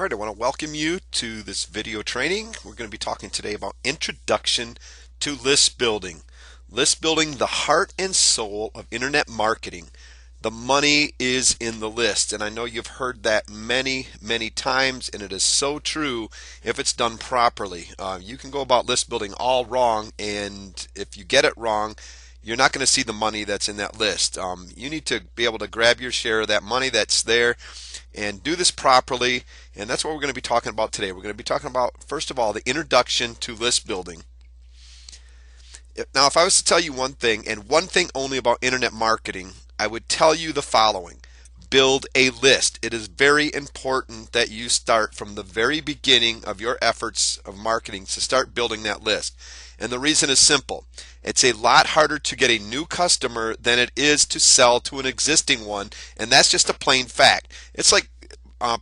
All right, I want to welcome you to this video training. We're going to be talking today about introduction to list building. List building, the heart and soul of internet marketing. The money is in the list, and I know you've heard that many times, and it is so true if it's done properly. You can go about list building all wrong, and if you get it wrong, you're not going to see the money that's in that list. You need to be able to grab your share of that money that's there and do this properly, and that's what we're going to be talking about today. We're going to be talking about, first of all, the introduction to list building. Now, if I was to tell you one thing, and one thing only about internet marketing, I would tell you the following. Build a list. It is very important that you start from the very beginning of your efforts of marketing to start building that list. And the reason is simple. It's a lot harder to get a new customer than it is to sell to an existing one, and that's just a plain fact. It's like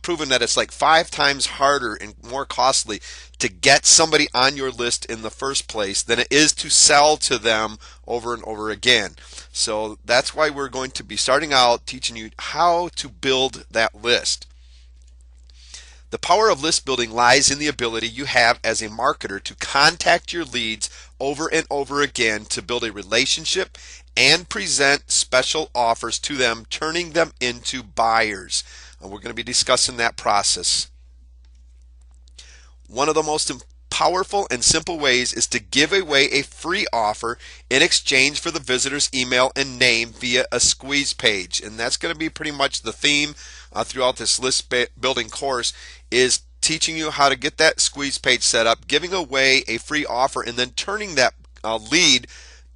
proven that it's like 5 times harder and more costly to get somebody on your list in the first place than it is to sell to them over and over again. So that's why we're going to be starting out teaching you how to build that list. The power of list building lies in the ability you have as a marketer to contact your leads over and over again to build a relationship and present special offers to them, turning them into buyers. And we're going to be discussing that process. One of the most powerful and simple ways is to give away a free offer in exchange for the visitor's email and name via a squeeze page. And that's going to be pretty much the theme throughout this list building course, is teaching you how to get that squeeze page set up, giving away a free offer, and then turning that lead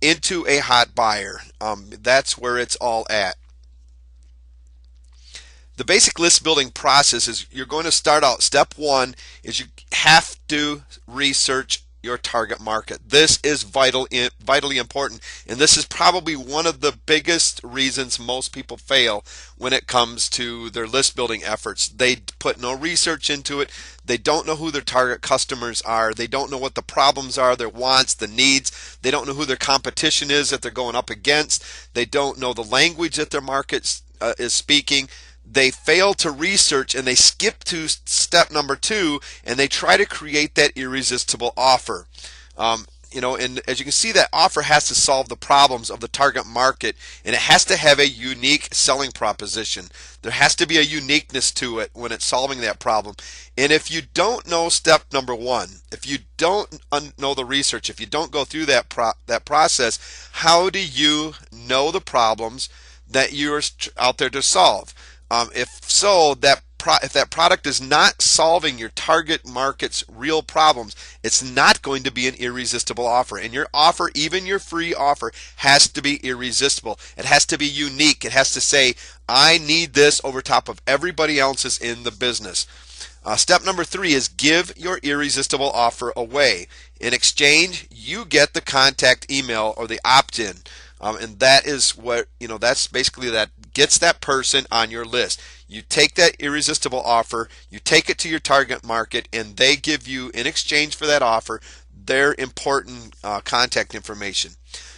into a hot buyer. That's where it's all at. The basic list building process is you're going to start out. Step one is you have to research your target market. This is vitally important, and this is probably one of the biggest reasons most people fail when it comes to their list building efforts. They put no research into it. They don't know who their target customers are. They don't know what the problems are, their wants, the needs. They don't know who their competition is that they're going up against. They don't know the language that their market is speaking. They fail to research, and they skip to step number 2, and they try to create that irresistible offer. And as you can see, that offer has to solve the problems of the target market, and it has to have a unique selling proposition. There has to be a uniqueness to it when it's solving that problem. And if you don't know step number 1, if you don't know the research, if you don't go through that process, how do you know the problems that you're out there to solve? If that product is not solving your target market's real problems, it's not going to be an irresistible offer. And your offer, even your free offer, has to be irresistible. It has to be unique. It has to say, I need this over top of everybody else's in the business. Step number 3 is give your irresistible offer away. In exchange, you get the contact email or the opt-in. And that is what, that's basically that gets that person on your list. You take that irresistible offer, you take it to your target market, and they give you, in exchange for that offer, their important contact information.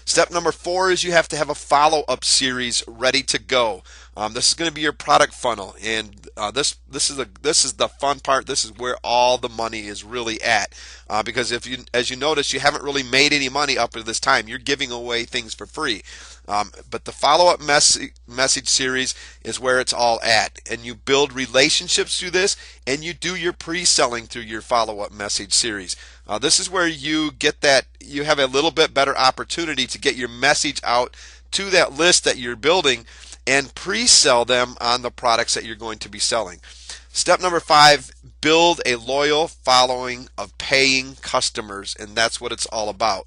Step number 4 is you have to have a follow-up series ready to go. This is going to be your product funnel, and this is the fun part. This is where all the money is really at, because as you notice, you haven't really made any money up to this time. You're giving away things for free. But the follow-up message series is where it's all at, and you build relationships through this, and you do your pre-selling through your follow-up message series. This is where you get that, you have a little bit better opportunity to get your message out to that list that you're building and pre-sell them on the products that you're going to be selling. Step number 5, build a loyal following of paying customers, and that's what it's all about.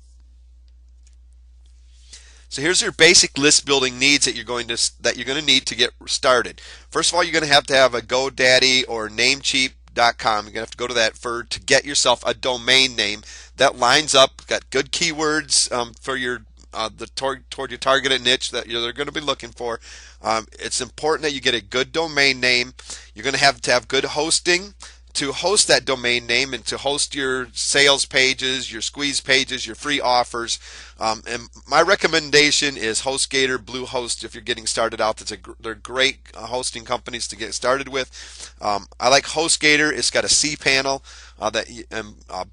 So here's your basic list building needs that you're going to need to get started. First of all, you're going to have a GoDaddy or Namecheap.com. You're going to have to go to that to get yourself a domain name that lines up, got good keywords for your toward your targeted niche that they're going to be looking for. It's important that you get a good domain name. You're going to have good hosting to host that domain name and to host your sales pages, your squeeze pages, your free offers. And my recommendation is HostGator, Bluehost. If you're getting started out, they're great hosting companies to get started with. I like HostGator. It's got a cPanel.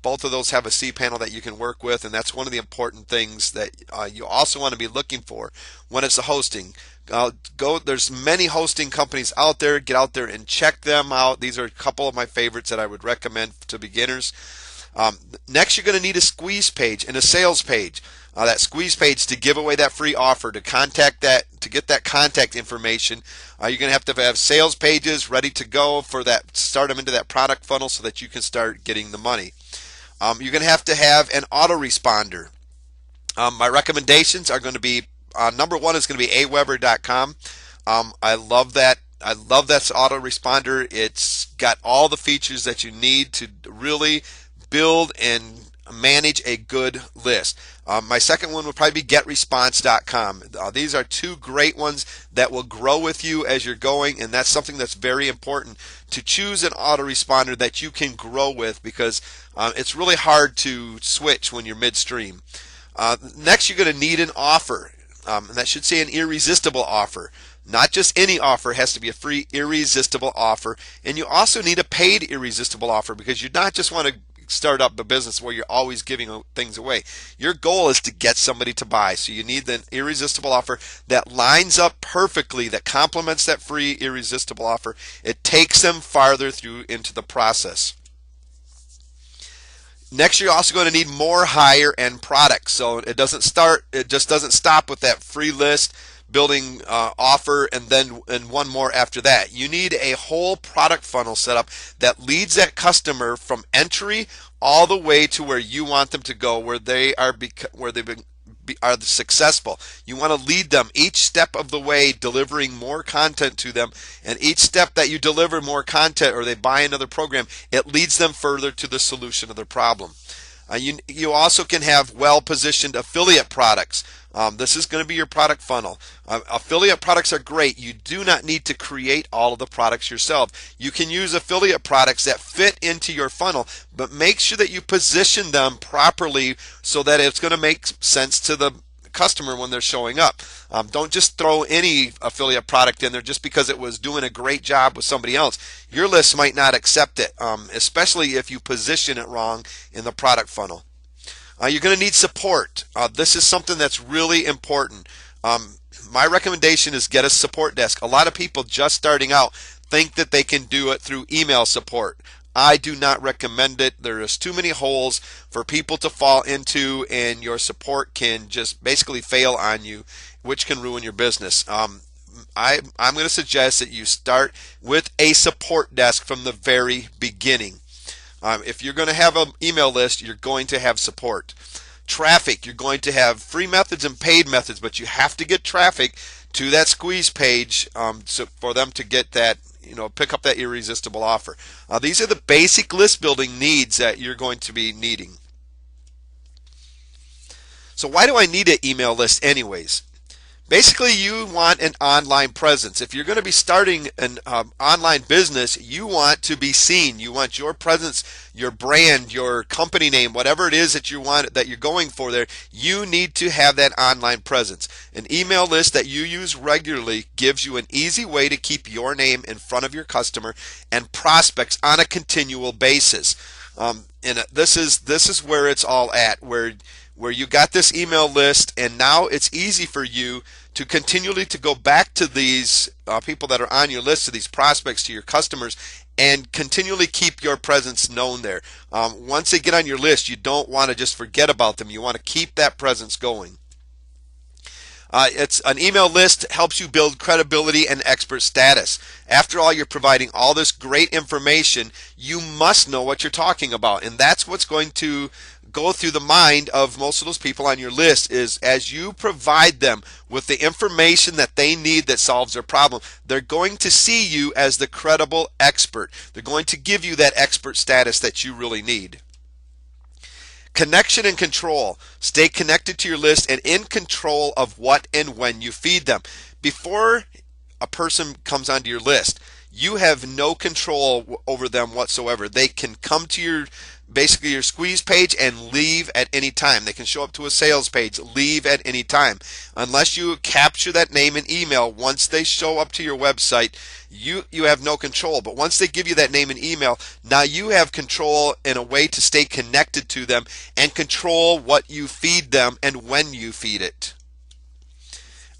Both of those have a cPanel that you can work with, and that's one of the important things that you also want to be looking for when it's a hosting. There's many hosting companies out there. Get out there and check them out. These are a couple of my favorites that I would recommend to beginners. Next, you're going to need a squeeze page and a sales page. That squeeze page to give away that free offer, to get that contact information. You're going to have sales pages ready to go for that. Start them into that product funnel so that you can start getting the money. You're going to have an autoresponder. My recommendations are going to be number one is going to be aweber.com. I love that. I love that autoresponder. It's got all the features that you need to really build and manage a good list. My second one would probably be getresponse.com. These are two great ones that will grow with you as you're going, and that's something that's very important, to choose an autoresponder that you can grow with, because it's really hard to switch when you're midstream. Next, you're going to need an offer, and that should say an irresistible offer. Not just any offer, it has to be a free irresistible offer, and you also need a paid irresistible offer, because you not just want to start up a business where you're always giving things away. Your goal is to get somebody to buy, so you need an irresistible offer that lines up perfectly, that complements that free irresistible offer. It takes them farther through into the process. Next, you're also going to need more higher end products. So it just doesn't stop with that free list building offer and one more after that. You need a whole product funnel set up that leads that customer from entry all the way to where you want them to go, where they are successful. You want to lead them each step of the way, delivering more content to them, and each step that you deliver more content or they buy another program, it leads them further to the solution of their problem. You also can have well-positioned affiliate products. This is going to be your product funnel. Affiliate products are great. You do not need to create all of the products yourself. You can use affiliate products that fit into your funnel, but make sure that you position them properly so that it's going to make sense to the customer when they're showing up. Don't just throw any affiliate product in there just because it was doing a great job with somebody else. Your list might not accept it, especially if you position it wrong in the product funnel. You're going to need support. This is something that's really important. My recommendation is get a support desk. A lot of people just starting out think that they can do it through email support. I do not recommend it. There is too many holes for people to fall into, and your support can just basically fail on you, which can ruin your business. I'm going to suggest that you start with a support desk from the very beginning. If you're going to have an email list, you're going to have support. Traffic, you're going to have free methods and paid methods, but you have to get traffic to that squeeze page so for them to get that, pick up that irresistible offer. These are the basic list building needs that you're going to be needing. So why do I need an email list anyways? Basically, you want an online presence. If you're going to be starting an online business, you want to be seen. You want your presence, your brand, your company name, whatever it is that you want, that you're going for there, you need to have that online presence. An email list that you use regularly gives you an easy way to keep your name in front of your customer and prospects on a continual basis. And this is where it's all at, where you got this email list, and now it's easy for you to continually to go back to these people that are on your list, to these prospects, to your customers, and continually keep your presence known there. Once they get on your list, you don't want to just forget about them. You want to keep that presence going. It's an email list helps you build credibility and expert status. After all, you're providing all this great information. You must know what you're talking about, and that's what's going to go through the mind of most of those people on your list, is as you provide them with the information that they need that solves their problem, they're going to see you as the credible expert. They're going to give you that expert status that you really need. Connection and control. Stay connected to your list and in control of what and when you feed them. Before a person comes onto your list, you have no control over them whatsoever. They can come to your basically your squeeze page and leave at any time. They can show up to a sales page, leave at any time. Unless you capture that name and email, once they show up to your website, you have no control. But once they give you that name and email, now you have control in a way to stay connected to them and control what you feed them and when you feed it.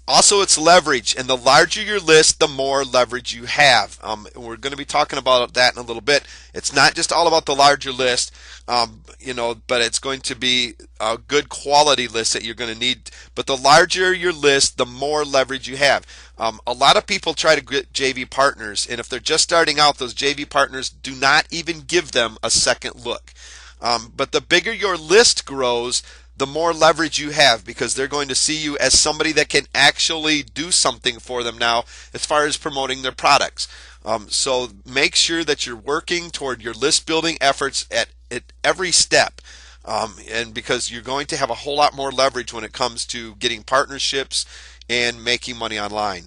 Also, it's leverage, and the larger your list, the more leverage you have. We're going to be talking about that in a little bit. It's not just all about the larger list, but it's going to be a good quality list that you're going to need. But the larger your list, the more leverage you have. A lot of people try to get JV partners, and if they're just starting out, those JV partners do not even give them a second look. But the bigger your list grows, the more leverage you have, because they're going to see you as somebody that can actually do something for them now as far as promoting their products. So make sure that you're working toward your list building efforts at every step. And because you're going to have a whole lot more leverage when it comes to getting partnerships and making money online.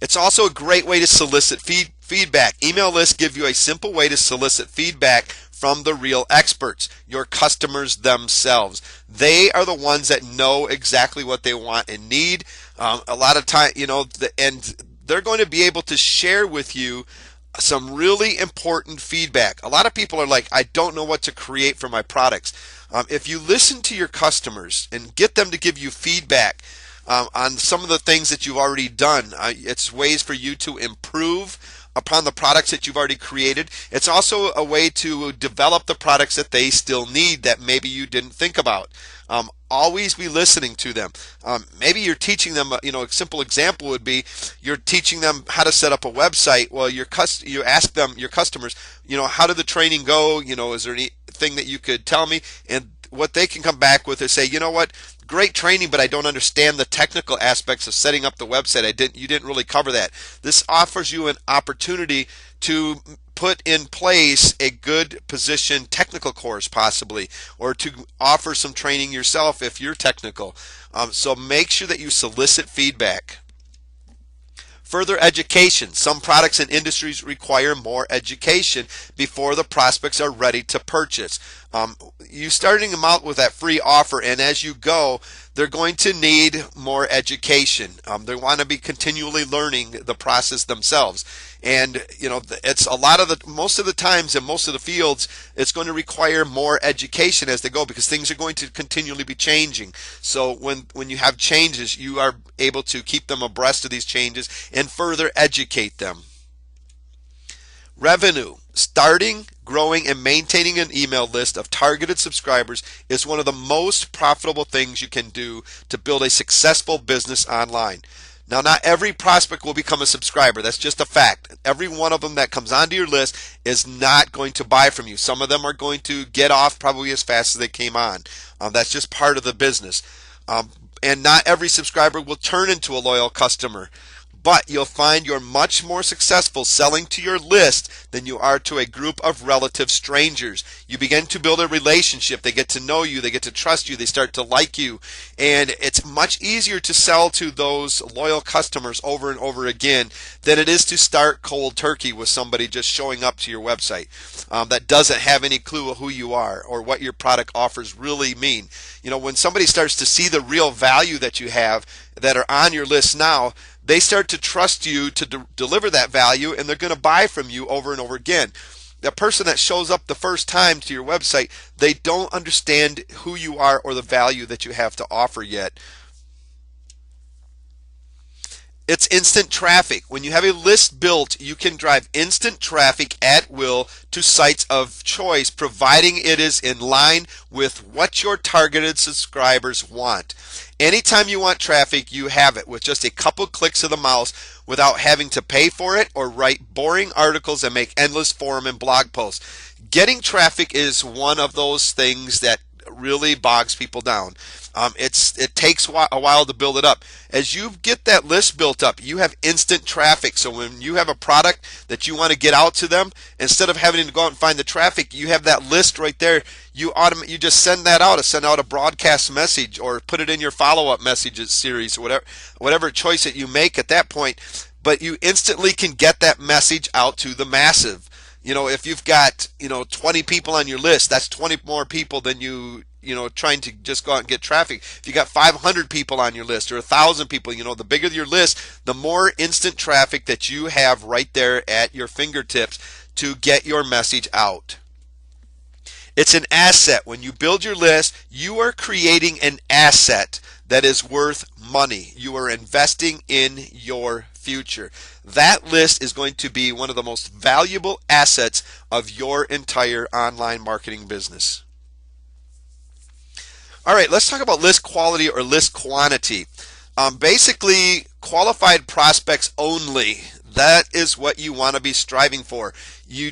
It's also a great way to solicit feedback. Email lists give you a simple way to solicit feedback from the real experts, your customers themselves. They are the ones that know exactly what they want and need. A lot of time, and they're going to be able to share with you some really important feedback. A lot of people are like, I don't know what to create for my products. If you listen to your customers and get them to give you feedback on some of the things that you've already done, it's ways for you to improve upon the products that you've already created. It's also a way to develop the products that they still need that maybe you didn't think about. Always be listening to them. Maybe you're teaching them, a simple example would be you're teaching them how to set up a website. Well, you ask them, your customers, how did the training go? Is there anything that you could tell me? And what they can come back with is say, you know what? Great training, but I don't understand the technical aspects of setting up the website. You didn't really cover that. This offers you an opportunity to put in place a good position technical course possibly, or to offer some training yourself if you're technical. So make sure that you solicit feedback. Further education. Some products and industries require more education before the prospects are ready to purchase. You starting them out with that free offer, and as you go, they're going to need more education. They want to be continually learning the process themselves. And it's most of the times in most of the fields, it's going to require more education as they go, because things are going to continually be changing. So when you have changes, you are able to keep them abreast of these changes and further educate them. Revenue. Starting, growing, and maintaining an email list of targeted subscribers is one of the most profitable things you can do to build a successful business online. Now, not every prospect will become a subscriber. That's just a fact. Every one of them that comes onto your list is not going to buy from you. Some of them are going to get off probably as fast as they came on. That's just part of the business. And not every subscriber will turn into a loyal customer. But you'll find you're much more successful selling to your list than you are to a group of relative strangers. You begin to build a relationship. They get to know you. They get to trust you. They start to like you. And it's much easier to sell to those loyal customers over and over again than it is to start cold turkey with somebody just showing up to your website that doesn't have any clue of who you are or what your product offers really mean. When somebody starts to see the real value that you have that are on your list now, they start to trust you to deliver that value, and they're going to buy from you over and over again. The person that shows up the first time to your website, they don't understand who you are or the value that you have to offer yet. It's instant traffic. When you have a list built, you can drive instant traffic at will to sites of choice, providing it is in line with what your targeted subscribers want. Anytime you want traffic, you have it with just a couple clicks of the mouse without having to pay for it or write boring articles and make endless forum and blog posts. Getting traffic is one of those things that really bogs people down. It takes a while to build it up. As you get that list built up, you have instant traffic. So when you have a product that you want to get out to them, instead of having to go out and find the traffic, you have that list right there. You just send that out, send out a broadcast message, or put it in your follow-up messages series, or whatever choice that you make at that point. but you instantly can get that message out to the massive. If you've got 20 people on your list, that's 20 more people than trying to just go out and get traffic. If you got 500 people on your list or 1,000 people, the bigger your list, the more instant traffic that you have right there at your fingertips to get your message out. It's an asset. When you build your list, you are creating an asset that is worth money. You are investing in your future. That list is going to be one of the most valuable assets of your entire online marketing business. All right, let's talk about list quality or list quantity. Basically, qualified prospects only. That is what you want to be striving for. You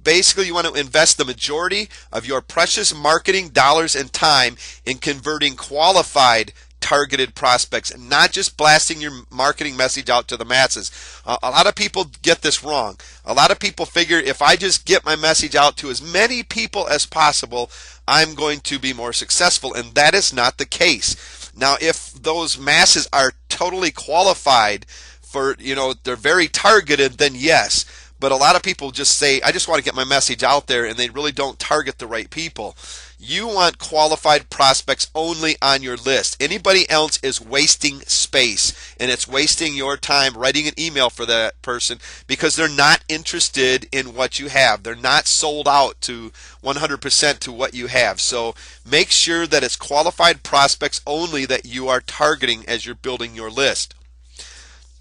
want to invest the majority of your precious marketing dollars and time in converting qualified targeted prospects, not just blasting your marketing message out to the masses. A lot of people get this wrong. A lot of people figure if I just get my message out to as many people as possible, I'm going to be more successful, and that is not the case. Now, if those masses are totally qualified for, they're very targeted, then yes. But a lot of people just say, I just want to get my message out there, and they really don't target the right people. You want qualified prospects only on your list. Anybody else is wasting space, and it's wasting your time writing an email for that person because they're not interested in what you have. They're not sold out to 100% to what you have. So make sure that it's qualified prospects only that you are targeting as you're building your list.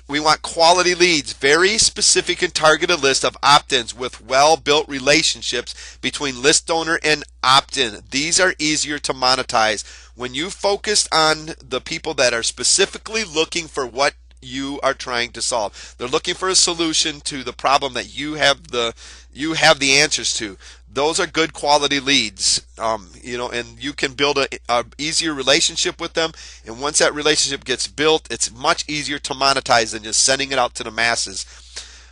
We want quality leads, very specific and targeted list of opt-ins with well-built relationships between list owner and opt-in. These are easier to monetize. When you focus on the people that are specifically looking for what you are trying to solve, they're looking for a solution to the problem that you have the answers to. Those are good quality leads, and you can build a easier relationship with them. And once that relationship gets built, it's much easier to monetize than just sending it out to the masses.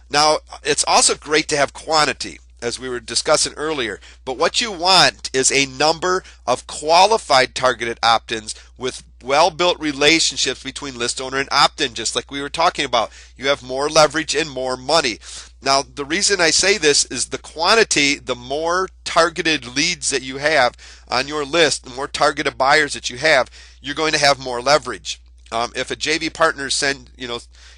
Now, it's also great to have quantity, as we were discussing earlier. But what you want is a number of qualified targeted opt-ins with well-built relationships between list owner and opt-in, just like we were talking about. You have more leverage and more money. Now, the reason I say this is the quantity, the more targeted leads that you have on your list, the more targeted buyers that you have, you're going to have more leverage. If a JV partner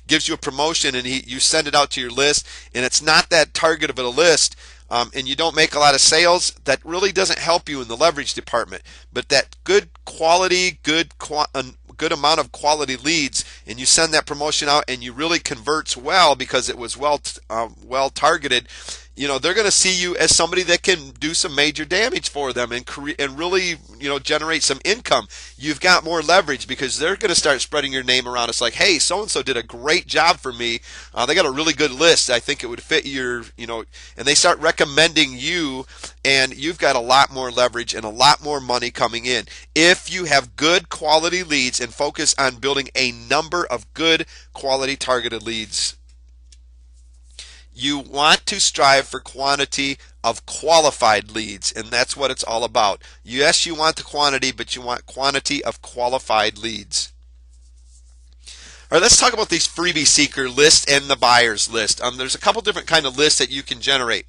gives you a promotion and you send it out to your list and it's not that target of a list, and you don't make a lot of sales, that really doesn't help you in the leverage department. But that good quality, good amount of quality leads, and you send that promotion out and you really converts well because it was well targeted, they're going to see you as somebody that can do some major damage for them and really generate some income. You've got more leverage because they're going to start spreading your name around. It's like, hey, so and so did a great job for me. They got a really good list. I think it would fit your and they start recommending you, and you've got a lot more leverage and a lot more money coming in if you have good quality leads and focus on building a number of good quality targeted leads. You want to strive for quantity of qualified leads, and that's what it's all about. Yes, you want the quantity, but you want quantity of qualified leads. All right, let's talk about these freebie seeker lists and the buyers list. There's a couple different kind of lists that you can generate,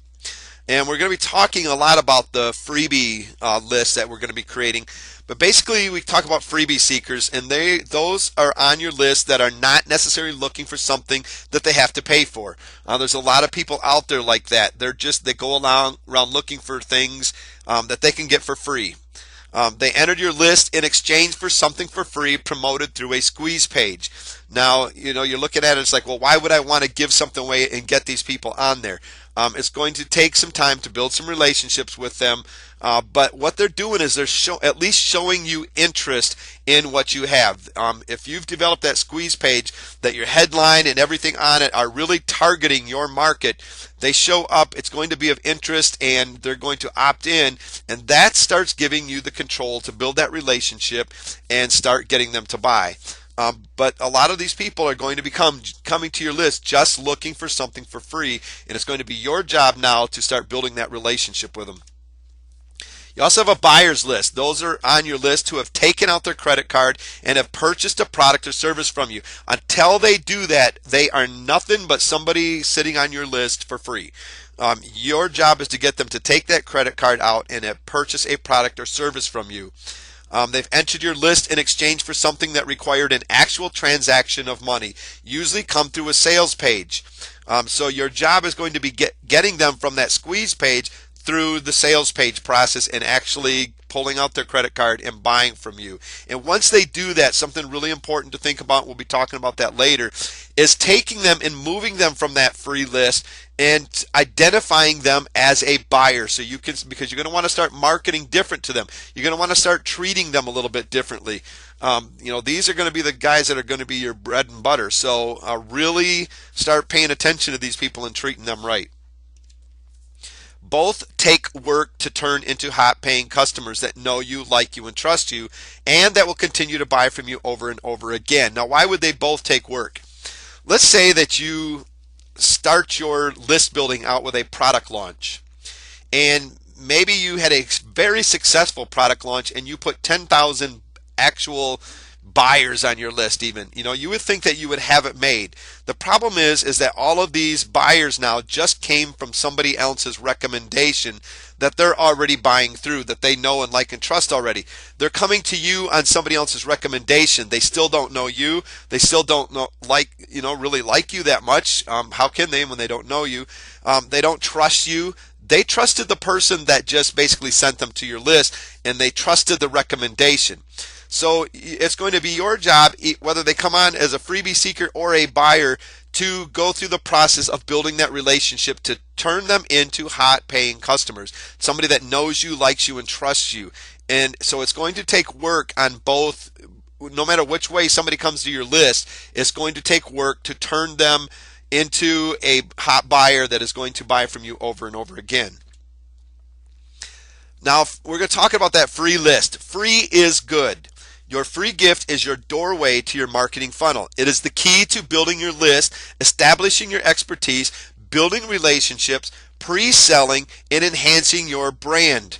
and we're going to be talking a lot about the freebie list that we're going to be creating. But basically, we talk about freebie seekers, and those are on your list that are not necessarily looking for something that they have to pay for. There's a lot of people out there like that. They go around looking for things that they can get for free. They entered your list in exchange for something for free promoted through a squeeze page. Now, you're looking at it, it's like, well, why would I want to give something away and get these people on there? It's going to take some time to build some relationships with them. But what they're doing is they're at least showing you interest in what you have. If you've developed that squeeze page, that your headline and everything on it are really targeting your market, they show up, it's going to be of interest, and they're going to opt in, and that starts giving you the control to build that relationship and start getting them to buy. But a lot of these people are going to be coming to your list just looking for something for free, and it's going to be your job now to start building that relationship with them. You also have a buyer's list. Those are on your list who have taken out their credit card and have purchased a product or service from you. Until they do that, they are nothing but somebody sitting on your list for free. Your job is to get them to take that credit card out and purchase a product or service from you. They've entered your list in exchange for something that required an actual transaction of money, usually come through a sales page. So your job is going to be getting them from that squeeze page through the sales page process and actually pulling out their credit card and buying from you. And once they do that, something really important to think about, we'll be talking about that later, is taking them and moving them from that free list and identifying them as a buyer. So you can, because you're going to want to start marketing different to them. You're going to want to start treating them a little bit differently. These are going to be the guys that are going to be your bread and butter. So really start paying attention to these people and treating them right. Both take work to turn into hot paying customers that know you, like you, and trust you, and that will continue to buy from you over and over again. Now, why would they both take work? Let's say that you start your list building out with a product launch, and maybe you had a very successful product launch and you put 10,000 actual buyers on your list. Even you would think that you would have it made. The problem is that all of these buyers now just came from somebody else's recommendation that they're already buying through, that they know and like and trust already. They're coming to you on somebody else's recommendation. They still don't know you. They still don't really like you that much. How can they when they don't know you? They don't trust you. They trusted the person that just basically sent them to your list, and they trusted the recommendation. So it's going to be your job, whether they come on as a freebie seeker or a buyer, to go through the process of building that relationship to turn them into hot paying customers, somebody that knows you, likes you, and trusts you. And so it's going to take work on both. No matter which way somebody comes to your list, it's going to take work to turn them into a hot buyer that is going to buy from you over and over again. Now, we're going to talk about that free list. Free is good. Your free gift is your doorway to your marketing funnel. It is the key to building your list, establishing your expertise, building relationships, pre-selling, and enhancing your brand.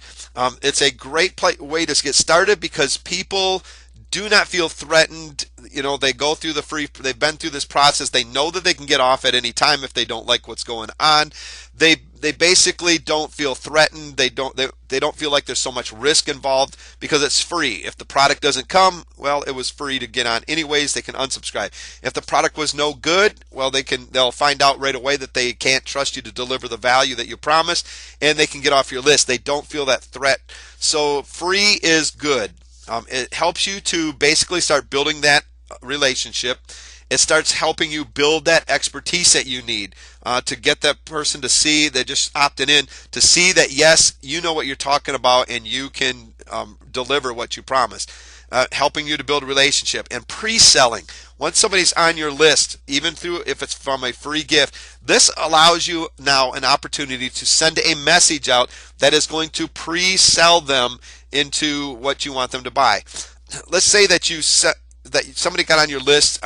It's a great way to get started because people do not feel threatened. They go through they've been through this process. They know that they can get off at any time if they don't like what's going on. They basically don't feel threatened. They don't feel like there's so much risk involved because it's free. If the product doesn't come, well, it was free to get on anyways. They can unsubscribe. If the product was no good, well, they'll find out right away that they can't trust you to deliver the value that you promised, and they can get off your list. They don't feel that threat. So free is good. It helps you to basically start building that relationship. It starts helping you build that expertise that you need to get that person to see, they just opted in, to see that, yes, you know what you're talking about and you can deliver what you promised. Helping you to build a relationship. And pre-selling. Once somebody's on your list, even if it's from a free gift, this allows you now an opportunity to send a message out that is going to pre-sell them into what you want them to buy. Let's say that somebody got on your list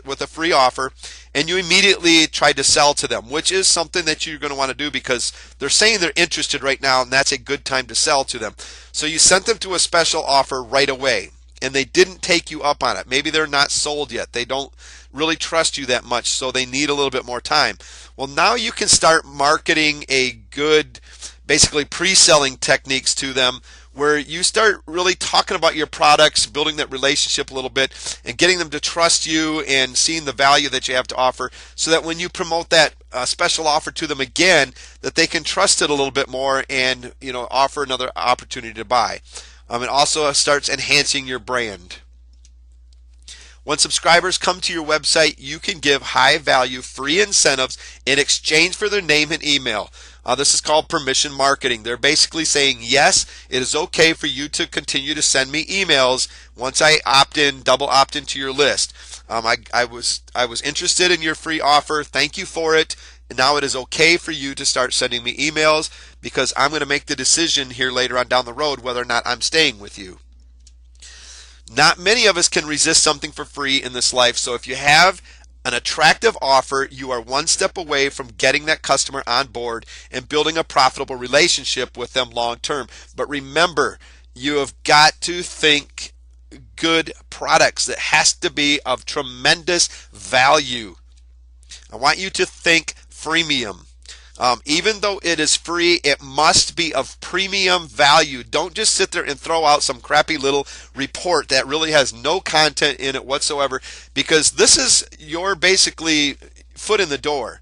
with a free offer, and you immediately tried to sell to them, which is something that you're going to want to do because they're saying they're interested right now, and that's a good time to sell to them. So you sent them to a special offer right away, and they didn't take you up on it. Maybe they're not sold yet. They don't really trust you that much, so they need a little bit more time. Well, now you can start marketing a good, basically pre-selling techniques to them, where you start really talking about your products, building that relationship a little bit, and getting them to trust you and seeing the value that you have to offer, so that when you promote that special offer to them again, that they can trust it a little bit more and offer another opportunity to buy. It also starts enhancing your brand. When subscribers come to your website, you can give high value free incentives in exchange for their name and email. This is called permission marketing. They're basically saying, yes, it is okay for you to continue to send me emails once I double opt into your list. I was interested in your free offer. Thank you for it. And now it is okay for you to start sending me emails because I'm going to make the decision here later on down the road whether or not I'm staying with you. Not many of us can resist something for free in this life. So if you have an attractive offer, you are one step away from getting that customer on board and building a profitable relationship with them long term. But remember, you have got to think good products. That has to be of tremendous value. I want you to think freemium. Even though it is free, it must be of premium value. Don't just sit there and throw out some crappy little report that really has no content in it whatsoever, because this is your basically foot in the door.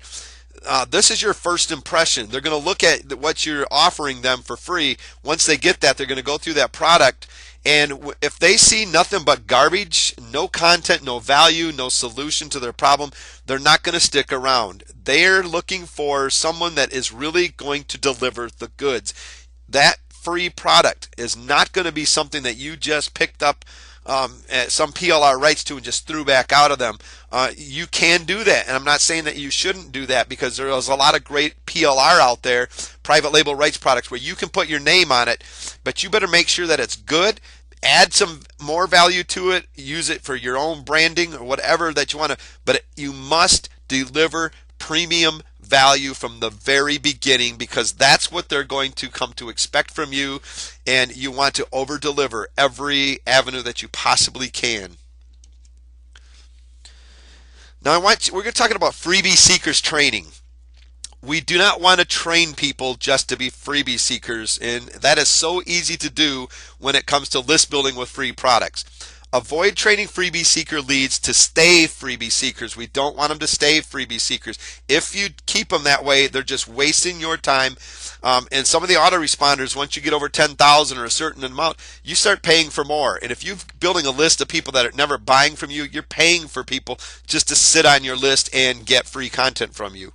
This is your first impression. They're going to look at what you're offering them for free. Once they get that, they're going to go through that product. And if they see nothing but garbage, no content, no value, no solution to their problem, they're not going to stick around. They're looking for someone that is really going to deliver the goods. That free product is not going to be something that you just picked up some PLR rights to and just threw back out of them. You can do that, and I'm not saying that you shouldn't do that, because there's a lot of great PLR out there, private label rights products, where you can put your name on it, but you better make sure that it's good. Add some more value to it, use it for your own branding or whatever that you want to, but you must deliver premium value from the very beginning, because that's what they're going to come to expect from you, and you want to over deliver every avenue that you possibly can. Now we're going to talk about freebie seekers training. We do not want to train people just to be freebie seekers, and that is so easy to do when it comes to list building with free products. Avoid training freebie seeker leads to stay freebie seekers. We don't want them to stay freebie seekers. If you keep them that way, they're just wasting your time. And some of the autoresponders, once you get over 10,000 or a certain amount, you start paying for more. And if you're building a list of people that are never buying from you, you're paying for people just to sit on your list and get free content from you.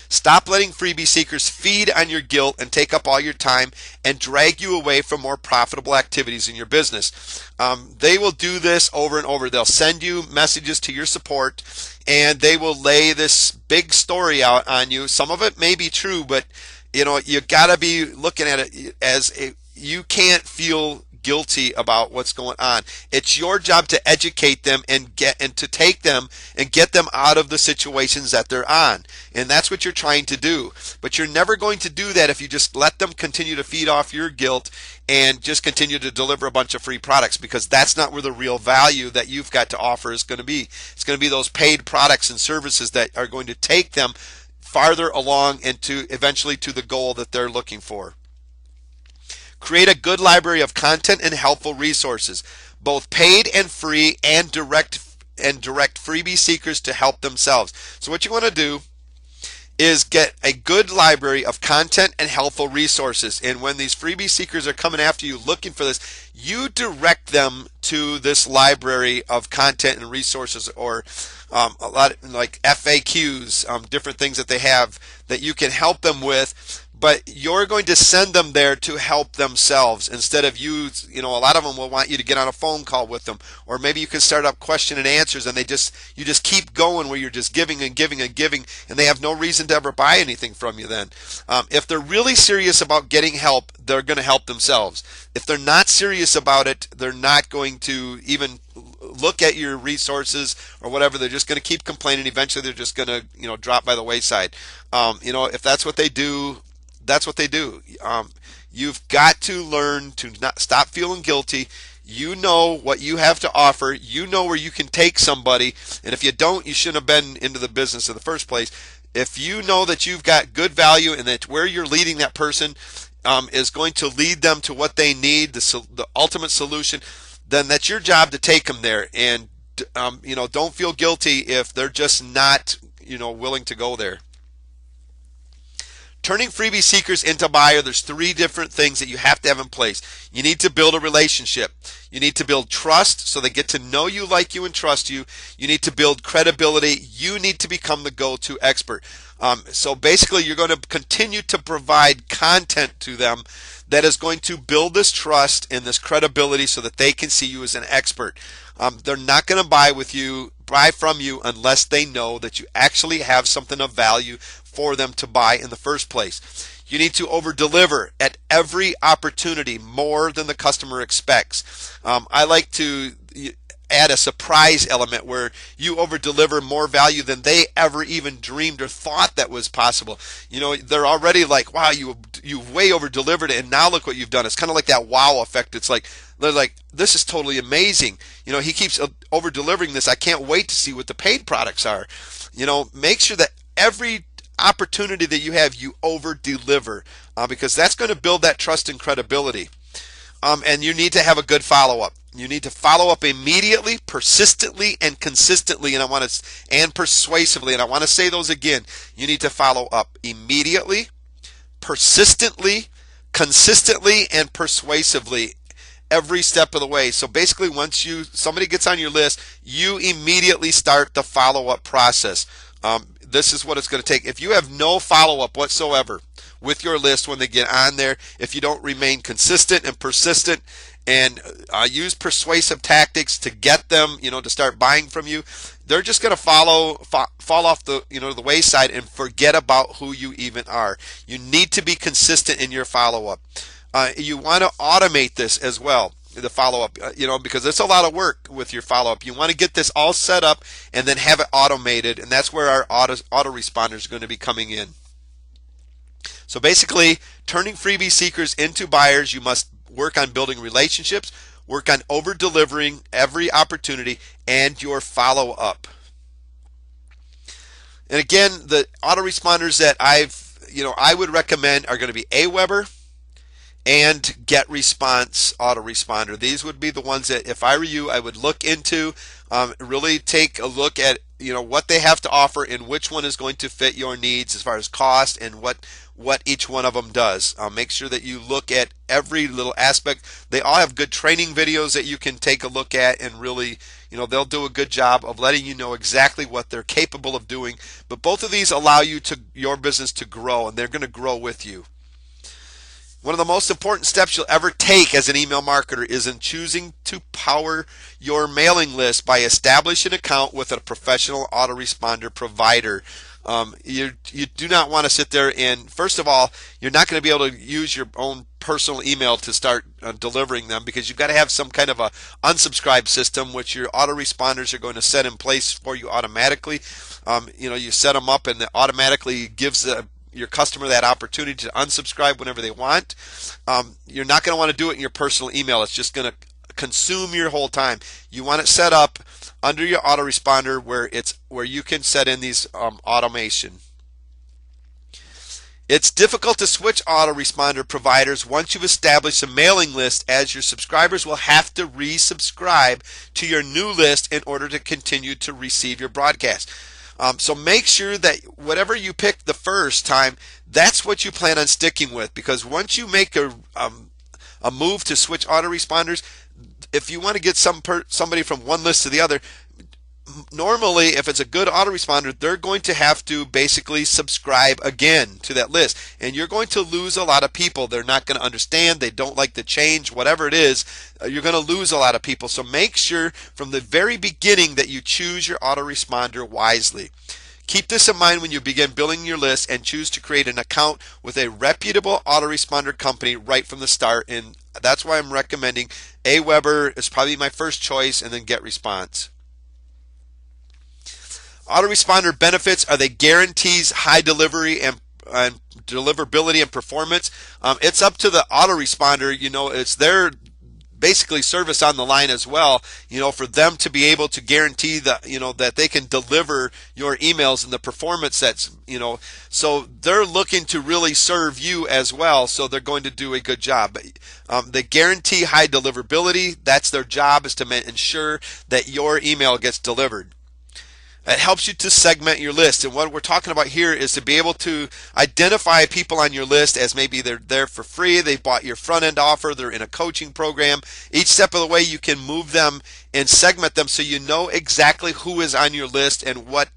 Stop letting freebie seekers feed on your guilt and take up all your time and drag you away from more profitable activities in your business. They will do this over and over. They'll send you messages to your support, and they will lay this big story out on you. Some of it may be true, but you got to be looking at it as you can't feel guilty about what's going on. It's your job to educate them and to take them and get them out of the situations that they're on. And that's what you're trying to do. But you're never going to do that if you just let them continue to feed off your guilt and just continue to deliver a bunch of free products, because that's not where the real value that you've got to offer is going to be. It's going to be those paid products and services that are going to take them farther along and to eventually to the goal that they're looking for. Create a good library of content and helpful resources, both paid and free, and direct freebie seekers to help themselves. So what you want to do is get a good library of content and helpful resources. And when these freebie seekers are coming after you looking for this, you direct them to this library of content and resources, or a lot of, like FAQs, different things that they have that you can help them with. But you're going to send them there to help themselves instead of you. A lot of them will want you to get on a phone call with them, or maybe you can start up question and answers, and you just keep going where you're just giving and giving and giving, and they have no reason to ever buy anything from you. Then, if they're really serious about getting help, they're going to help themselves. If they're not serious about it, they're not going to even look at your resources or whatever. They're just going to keep complaining. Eventually, they're just going to drop by the wayside. If that's what they do. That's what they do. You've got to learn to not stop feeling guilty. You know what you have to offer. You know where you can take somebody. And if you don't, you shouldn't have been into the business in the first place. If you know that you've got good value and that where you're leading that person is going to lead them to what they need, the ultimate solution, then that's your job to take them there. And don't feel guilty if they're just not willing to go there. Turning freebie seekers into buyer, there's three different things that you have to have in place. You need to build a relationship. You need to build trust so they get to know you, like you, and trust you. You need to build credibility. You need to become the go-to expert. So basically, you're going to continue to provide content to them that is going to build this trust and this credibility so that they can see you as an expert. They're not going to buy from you unless they know that you actually have something of value for them to buy in the first place. You need to over-deliver at every opportunity more than the customer expects. I like to add a surprise element where you over deliver more value than they ever even dreamed or thought that was possible. They're already like, wow, you've way over delivered it, and now look what you've done. It's kind of like that wow effect. It's like they're like, this is totally amazing. He keeps over delivering this. I can't wait to see what the paid products are. Make sure that every opportunity that you have, you over deliver, because that's going to build that trust and credibility. And you need to have a good follow-up. You need to follow up immediately, persistently, and consistently, and persuasively. And I want to say those again. You need to follow up immediately, persistently, consistently, and persuasively every step of the way. So basically, once somebody gets on your list, you immediately start the follow-up process. This is what it's going to take. If you have no follow-up whatsoever with your list when they get on there, if you don't remain consistent and persistent and use persuasive tactics to get them, to start buying from you, they're just going to fall off the wayside and forget about who you even are. You need to be consistent in your follow-up. You want to automate this as well, the follow-up, because it's a lot of work with your follow-up. You want to get this all set up and then have it automated, and that's where our autoresponders are going to be coming in. So basically, turning freebie seekers into buyers, you must work on building relationships, work on over-delivering every opportunity, and your follow-up. And again, the autoresponders that I would recommend are going to be Aweber and GetResponse autoresponder. These would be the ones that, if I were you, I would look into, really take a look at what they have to offer and which one is going to fit your needs as far as cost and what each one of them does. Make sure that you look at every little aspect. They all have good training videos that you can take a look at, and really, they'll do a good job of letting you know exactly what they're capable of doing. But both of these allow your business to grow, and they're going to grow with you. One of the most important steps you'll ever take as an email marketer is in choosing to power your mailing list by establishing an account with a professional autoresponder provider. You do not want to sit there and, first of all, you're not going to be able to use your own personal email to start delivering them, because you've got to have some kind of a unsubscribe system which your autoresponders are going to set in place for you automatically. You set them up and it automatically gives your customer that opportunity to unsubscribe whenever they want. You're not going to want to do it in your personal email. It's just going to consume your whole time. You want it set up under your autoresponder where you can set in these automation. It's difficult to switch autoresponder providers once you've established a mailing list, as your subscribers will have to resubscribe to your new list in order to continue to receive your broadcast. So make sure that whatever you pick the first time, that's what you plan on sticking with, because once you make a move to switch autoresponders, if you want to get somebody from one list to the other, normally if it's a good autoresponder, they're going to have to basically subscribe again to that list, and you're going to lose a lot of people. They're not going to understand, they don't like the change, whatever it is, you're going to lose a lot of people. So make sure from the very beginning that you choose your autoresponder wisely. Keep this in mind when you begin building your list, and choose to create an account with a reputable autoresponder company right from the start. And that's why I'm recommending Aweber is probably my first choice, and then GetResponse. Autoresponder benefits are they guarantees high delivery and deliverability and performance. It's up to the autoresponder. It's their basically service on the line as well, for them to be able to guarantee that, that they can deliver your emails and the performance that's, so they're looking to really serve you as well. So they're going to do a good job. They guarantee high deliverability. That's their job, is to ensure that your email gets delivered. It helps you to segment your list, and what we're talking about here is to be able to identify people on your list as maybe they're there for free, they've bought your front end offer, they're in a coaching program. Each step of the way you can move them and segment them so you know exactly who is on your list and what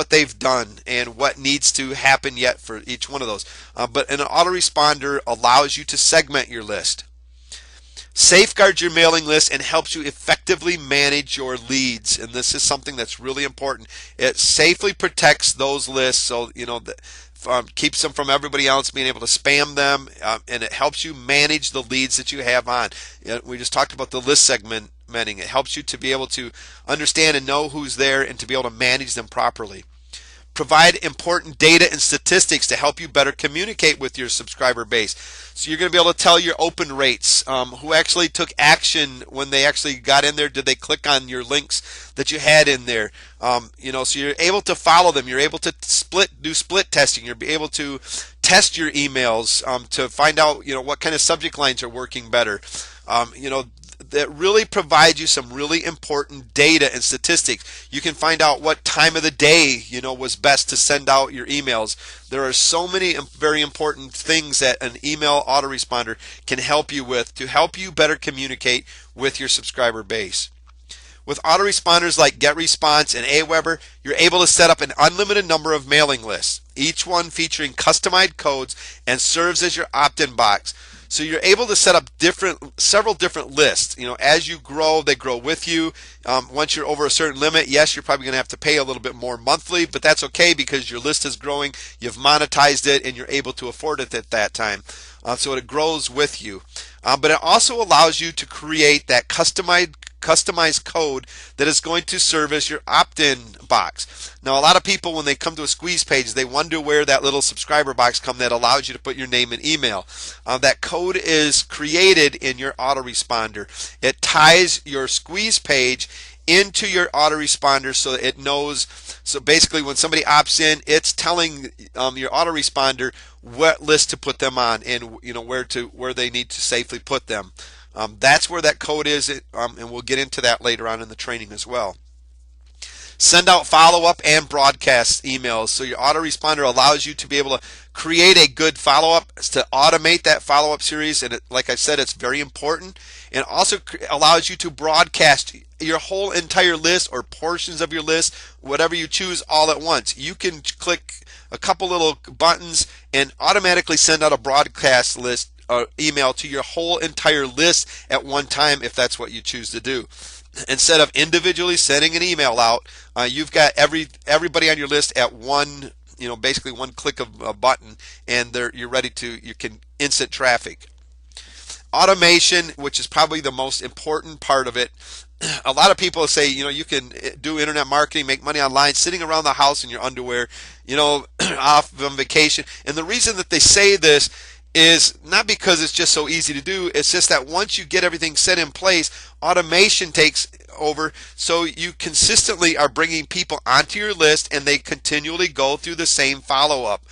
they've done and what needs to happen yet for each one of those. But an autoresponder allows you to segment your list, safeguards your mailing list, and helps you effectively manage your leads. And this is something that's really important. It safely protects those lists, so keeps them from everybody else being able to spam them, and it helps you manage the leads that you have on. We just talked about the list segment It helps you to be able to understand and know who's there and to be able to manage them properly. Provide important data and statistics to help you better communicate with your subscriber base. So you're going to be able to tell your open rates, who actually took action when they actually got in there. Did they click on your links that you had in there? So you're able to follow them. You're able to do split testing. You're able to test your emails to find out what kind of subject lines are working better. That really provides you some really important data and statistics. You can find out what time of the day was best to send out your emails. There are so many very important things that an email autoresponder can help you with to help you better communicate with your subscriber base. With autoresponders like GetResponse and Aweber, you're able to set up an unlimited number of mailing lists, each one featuring customized codes and serves as your opt-in box. So you're able to set up several different lists. As you grow, they grow with you. Once you're over a certain limit, yes, you're probably going to have to pay a little bit more monthly, but that's okay because your list is growing, you've monetized it, and you're able to afford it at that time. So it grows with you. But it also allows you to create that customized code that is going to serve as your opt-in box. Now, a lot of people, when they come to a squeeze page, they wonder where that little subscriber box comes that allows you to put your name and email. That code is created in your autoresponder. It ties your squeeze page into your autoresponder so it knows. So basically, when somebody opts in, it's telling your autoresponder what list to put them on and where they need to safely put them. That's where that code is, and we'll get into that later on in the training as well. Send out follow-up and broadcast emails. So your autoresponder allows you to be able to create a good follow-up, to automate that follow-up series, and like I said, it's very important. And also allows you to broadcast your whole entire list or portions of your list, whatever you choose, all at once. You can click a couple little buttons and automatically send out a broadcast list email to your whole entire list at one time if that's what you choose to do. Instead of individually sending an email out, you've got everybody on your list at one, basically one click of a button, and you can instant traffic. Automation, which is probably the most important part of it. A lot of people say, you can do internet marketing, make money online, sitting around the house in your underwear, off on vacation. And the reason that they say this is not because it's just so easy to do. It's just that once you get everything set in place, automation takes over, so you consistently are bringing people onto your list and they continually go through the same follow-up.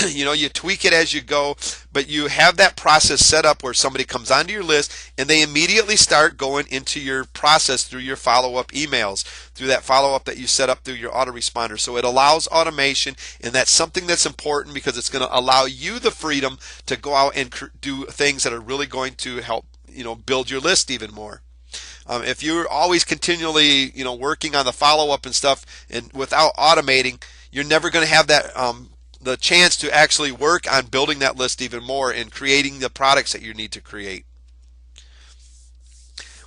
You tweak it as you go, but you have that process set up where somebody comes onto your list and they immediately start going into your process through your follow-up emails, through that follow-up that you set up through your autoresponder. So it allows automation, and that's something that's important because it's going to allow you the freedom to go out and do things that are really going to help build your list even more. If you're always continually working on the follow-up and stuff and without automating, you're never going to have that the chance to actually work on building that list even more and creating the products that you need to create.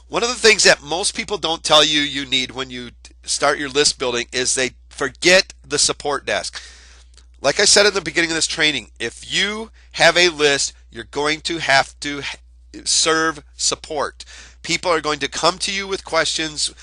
One of the things that most people don't tell you need when you start your list building is they forget the support desk. Like I said in the beginning of this training, if you have a list, you're going to have to serve support. People are going to come to you with questions.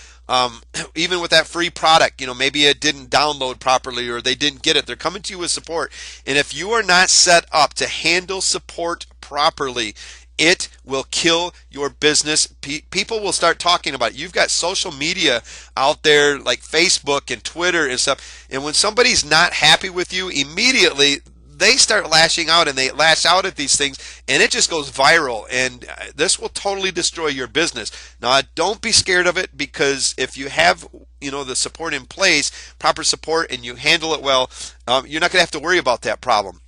Even with that free product, maybe it didn't download properly or they didn't get it. They're coming to you with support. And if you are not set up to handle support properly, it will kill your business. People will start talking about it. You've got social media out there like Facebook and Twitter and stuff. And when somebody's not happy with you, immediately they start lashing out and they lash out at these things, and it just goes viral, and this will totally destroy your business. Now, don't be scared of it, because if you have the support in place, proper support, and you handle it well, you're not going to have to worry about that problem.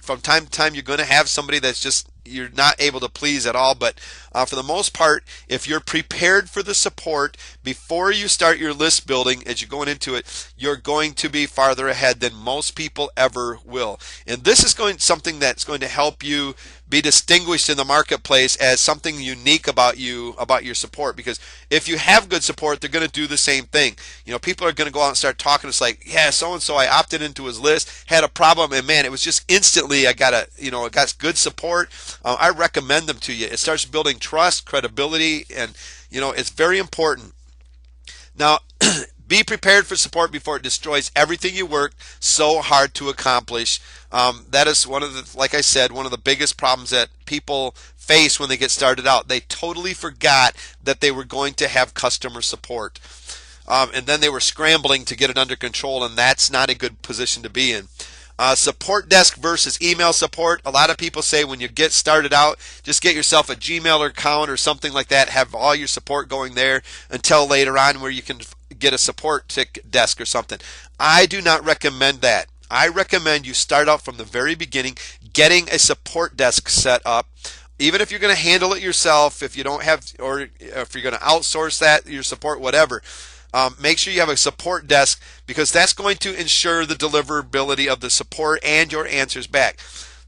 From time to time, you're going to have somebody that's just you're not able to please at all, but for the most part, if you're prepared for the support before you start your list building, as you're going into it, you're going to be farther ahead than most people ever will. And this is something that's going to help you be distinguished in the marketplace as something unique about your support, because if you have good support, they're going to do the same thing. People are going to go out and start talking. It's like, yeah, so and so, I opted into his list, had a problem, and man, it was just instantly I got good support. I recommend them to you. It starts building trust, credibility, and It's very important. Now, be prepared for support before it destroys everything you worked so hard to accomplish. That is one of the, like I said, one of the biggest problems that people face when they get started out. They totally forgot that they were going to have customer support. And then they were scrambling to get it under control, and that's not a good position to be in. Support desk versus email support. A lot of people say when you get started out, just get yourself a Gmail account or something like that. Have all your support going there until later on where you can get a support desk or something. I do not recommend that. I recommend you start out from the very beginning, getting a support desk set up. Even if you're going to handle it yourself, if you don't have, or if you're going to outsource that, your support, whatever. Make sure you have a support desk, because that's going to ensure the deliverability of the support and your answers back.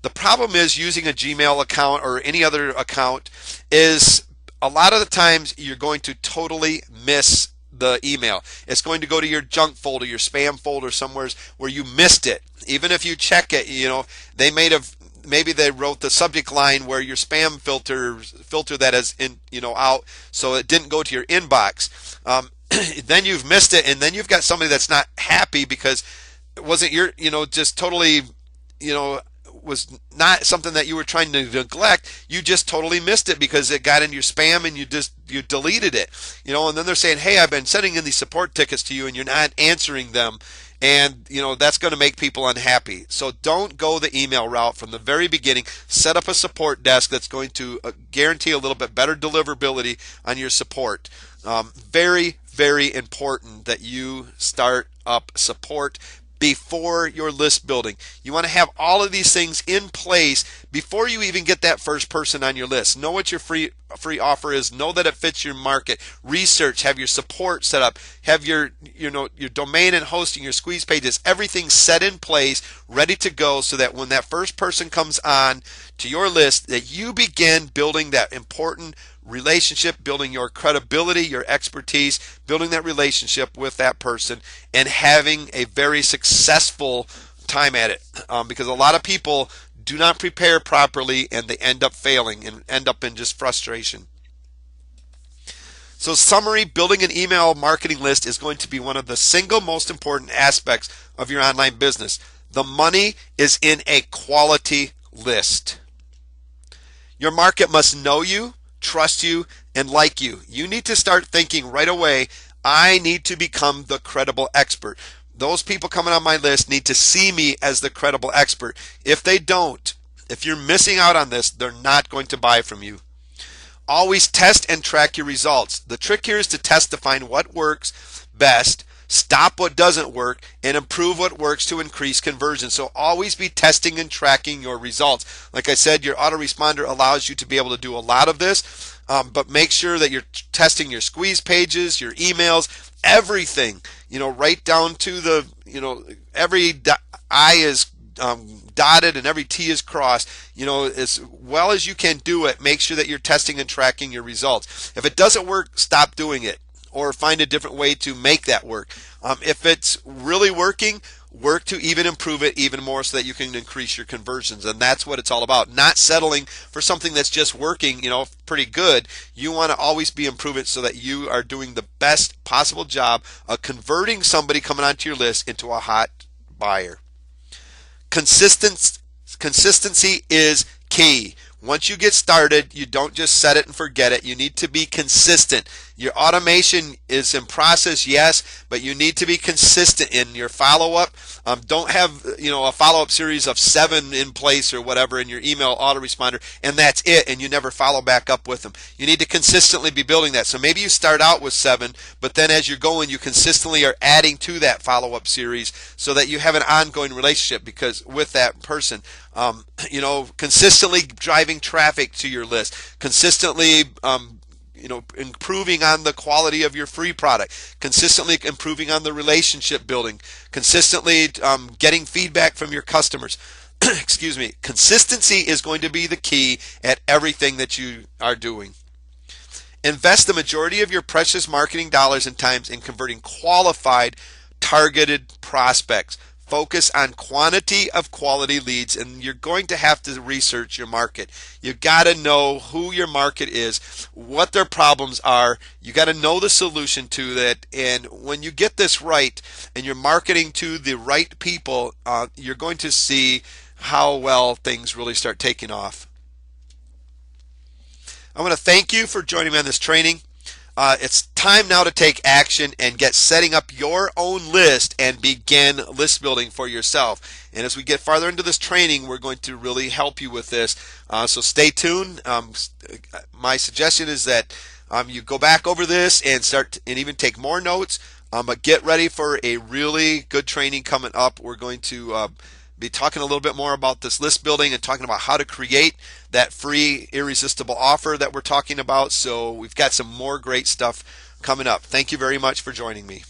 The problem is using a Gmail account or any other account is a lot of the times you're going to totally miss the email. It's going to go to your junk folder, your spam folder, somewhere where you missed it. Even if you check it, they maybe they wrote the subject line where your spam filter that is in out, so it didn't go to your inbox. Then you've missed it, and then you've got somebody that's not happy because it wasn't your, just totally, was not something that you were trying to neglect. You just totally missed it because it got in your spam and you deleted it, and then they're saying, hey, I've been sending in these support tickets to you and you're not answering them. And, that's going to make people unhappy. So don't go the email route from the very beginning. Set up a support desk that's going to guarantee a little bit better deliverability on your support. Very, very important that you start up support before your list building. You want to have all of these things in place before you even get that first person on your list. Know what your free offer is. Know that it fits your market. Research. Have your support set up. Have your domain and hosting, your squeeze pages, everything set in place, ready to go, so that when that first person comes on to your list, that you begin building that important relationship, building your credibility, your expertise, building that relationship with that person, and having a very successful time at it. Because a lot of people do not prepare properly and they end up failing and end up in just frustration. So summary, building an email marketing list is going to be one of the single most important aspects of your online business. The money is in a quality list. Your market must know you, trust you, and like you. You need to start thinking right away, I need to become the credible expert. Those people coming on my list need to see me as the credible expert. If they don't, if you're missing out on this, they're not going to buy from you. Always test and track your results. The trick here is to test to find what works best, stop what doesn't work, and improve what works to increase conversion. So always be testing and tracking your results. Like I said, your autoresponder allows you to be able to do a lot of this, but make sure that you're testing your squeeze pages, your emails, everything, right down to the, every I is dotted and every T is crossed. As well as you can do it, make sure that you're testing and tracking your results. If it doesn't work, stop doing it, or find a different way to make that work. If it's really working, work to even improve it even more so that you can increase your conversions. And that's what it's all about. Not settling for something that's just working, pretty good. You want to always be improving so that you are doing the best possible job of converting somebody coming onto your list into a hot buyer. Consistency is key. Once you get started, you don't just set it and forget it. You need to be consistent. Your automation is in process, yes, but you need to be consistent in your follow-up. Don't have a follow-up series of 7 in place or whatever in your email autoresponder, and that's it, and you never follow back up with them. You need to consistently be building that. So maybe you start out with 7, but then as you're going, you consistently are adding to that follow-up series so that you have an ongoing relationship because with that person. Consistently driving traffic to your list, consistently improving on the quality of your free product, consistently improving on the relationship building, consistently getting feedback from your customers. Excuse me. Consistency is going to be the key at everything that you are doing. Invest the majority of your precious marketing dollars and times in converting qualified, targeted prospects. focus on quantity of quality leads, and you're going to have to research your market. You got to know who your market is, what their problems are. You got to know the solution to that, and when you get this right and you're marketing to the right people, you're going to see how well things really start taking off. I want to thank you for joining me on this training. It's time now to take action and get setting up your own list and begin list building for yourself. And as we get farther into this training, we're going to really help you with this. So stay tuned. My suggestion is that you go back over this and start and even take more notes. But get ready for a really good training coming up. We're going to be talking a little bit more about this list building and talking about how to create that free irresistible offer that we're talking about. So we've got some more great stuff coming up. Thank you very much for joining me.